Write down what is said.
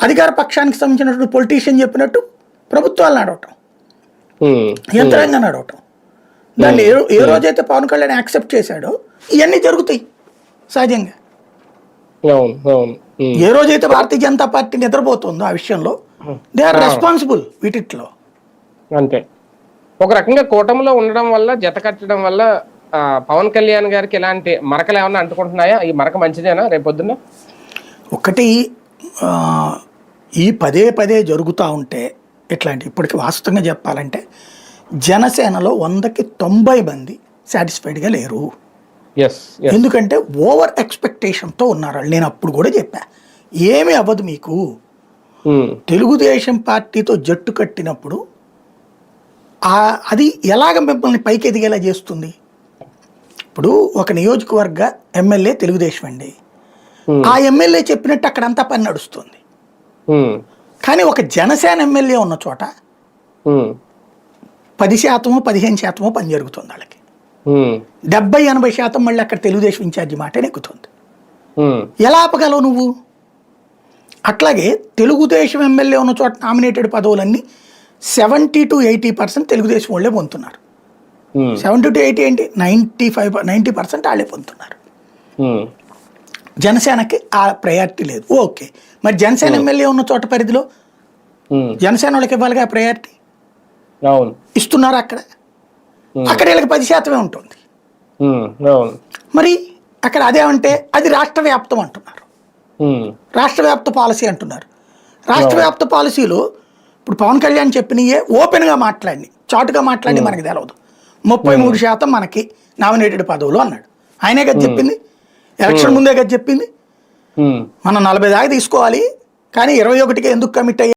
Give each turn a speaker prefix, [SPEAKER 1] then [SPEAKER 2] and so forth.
[SPEAKER 1] అధికార పక్షానికి సంబంధించినటువంటి పొలిటీషియన్ చెప్పినట్టు ప్రభుత్వాలు నడవటం, యంత్రాంగం నడవటం. దాన్ని ఏ రోజైతే పవన్ కళ్యాణ్ యాక్సెప్ట్ చేశాడో ఇవన్నీ జరుగుతాయి సహజంగా. ఏ రోజైతే భారతీయ జనతా పార్టీ నిద్రపోతుందో ఆ విషయంలో దే ఆర్ రెస్పాన్సిబుల్ వీటిలో.
[SPEAKER 2] అంతే. ఒక రకంగా కూటమిలో ఉండడం వల్ల, జత కట్టడం వల్ల పవన్ కళ్యాణ్ గారికి ఎలాంటి మరకలు ఏమన్నా అంటుకుంటున్నాయా? ఈ మరక మంచిదేనా రేపొద్దున?
[SPEAKER 1] ఒకటి, ఈ పదే పదే జరుగుతూ ఉంటే ఇట్లాంటి, ఇప్పటికి వాస్తవంగా చెప్పాలంటే జనసేనలో 100కి 90 మంది సాటిస్ఫైడ్గా లేరు. ఎందుకంటే ఓవర్ ఎక్స్పెక్టేషన్తో ఉన్నారు వాళ్ళు. నేను అప్పుడు కూడా చెప్పా, ఏమీ అవ్వదు మీకు. తెలుగుదేశం పార్టీతో జట్టు కట్టినప్పుడు అది ఎలాగ మిమ్మల్ని పైకి ఎదిగేలా చేస్తుంది? ఇప్పుడు ఒక నియోజకవర్గ ఎమ్మెల్యే తెలుగుదేశం అండి, ఆ ఎమ్మెల్యే చెప్పినట్టు అక్కడంతా పని నడుస్తుంది. కానీ ఒక జనసేన ఎమ్మెల్యే ఉన్న చోట 10% 15% పని జరుగుతుంది వాళ్ళకి. 70-80% మళ్ళీ అక్కడ తెలుగుదేశం ఇన్ఛార్జి మాట నెక్కుతుంది. ఎలా ఆపగలవు నువ్వు? అట్లాగే తెలుగుదేశం ఎమ్మెల్యే ఉన్న చోట నామినేటెడ్ పదవులన్నీ 70 to 80% తెలుగుదేశం వాళ్ళే పొందుతున్నారు. 70 to 80 ఏంటి, 90% వాళ్ళే పొందుతున్నారు. జనసేనకి ఆ ప్రయారిటీ లేదు. ఓకే, మరి జనసేన ఎమ్మెల్యే ఉన్న చోట పరిధిలో జనసేన వాళ్ళకి ఇవ్వాలిగా ప్రయారిటీ. ఇస్తున్నారు అక్కడ వీళ్ళకి 10% ఉంటుంది. మరి అక్కడ అదేమంటే అది రాష్ట్ర వ్యాప్తం అంటున్నారు, రాష్ట్ర వ్యాప్త పాలసీ అంటున్నారు. రాష్ట్ర వ్యాప్త పాలసీలో ఇప్పుడు పవన్ కళ్యాణ్ చెప్పినయే ఓపెన్గా మాట్లాడి, చాటుగా మాట్లాడి మనకి తెలవదు. 33% మనకి నామినేటెడ్ పదవులు అన్నాడు. ఆయనే కదా చెప్పింది, ఎలక్షన్ ముందే కదా చెప్పింది. మనం 40 దాకా తీసుకోవాలి, కానీ 21కి ఎందుకు కమిట్ అయ్యారు?